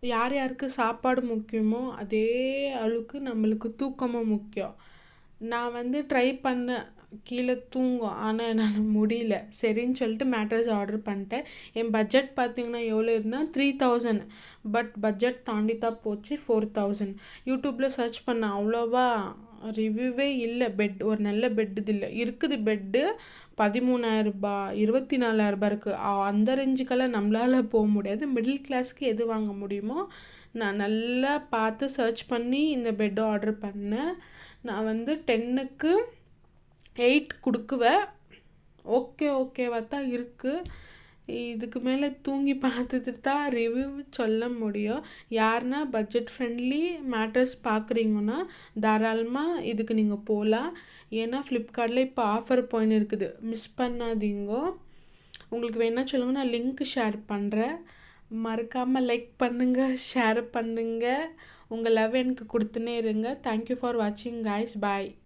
யார் யாருக்கு சாப்பாடு முக்கியமோ அதே அளவுக்கு நம்மளுக்கு தூக்கமும் முக்கியம். நான் வந்து ட்ரை பண்ணேன் கீழே தூங்கும், ஆனால் என்னால் முடியல. சரின்னு சொல்லிட்டு மேட்ரஸ் ஆர்டர் பண்ணிட்டேன். என் பட்ஜெட் பார்த்தீங்கன்னா எவ்வளோ இருந்தால் 3000, பட் பட்ஜெட் தாண்டி தான் போச்சு 4000. யூடியூப்பில் சர்ச் பண்ணேன், அவ்வளோவா ரிவ்யூவே இல்லை. பெட் ஒரு நல்ல பெட் இது இல்லை. இருக்குது பெட்டு 13,000 24,000 இருக்குது. அந்த ரேஞ்சுக்கெல்லாம் நம்மளால் போக முடியாது. மிடில் கிளாஸ்க்கு எது வாங்க முடியுமோ நான் நல்லா பார்த்து சர்ச் பண்ணி இந்த பெட்டை ஆர்டர் பண்ணேன். நான் வந்து 10க்கு 8 கொடுக்குவேன். ஓகேவா தான் இருக்குது. இதுக்கு மேலே தூங்கி பார்த்துட்டு தான் ரிவ்யூ சொல்ல முடியும். யாருன்னா பட்ஜெட் ஃப்ரெண்ட்லி மேட்ரஸ் பார்க்குறீங்கன்னா தாராளமாக இதுக்கு நீங்கள் போகலாம். ஏன்னா ஃப்ளிப்கார்ட்டில் இப்போ ஆஃபர் போயின்னு இருக்குது, மிஸ் பண்ணாதீங்கோ. உங்களுக்கு வேணா சொல்லுங்க, நான் லிங்க் ஷேர் பண்ணுறேன். மறக்காமல் லைக் பண்ணுங்கள், ஷேர் பண்ணுங்கள். உங்கள் லவ் எனக்கு கொடுத்துனே இருங்க. தேங்க்யூ ஃபார் வாட்சிங் கைஸ். பாய்.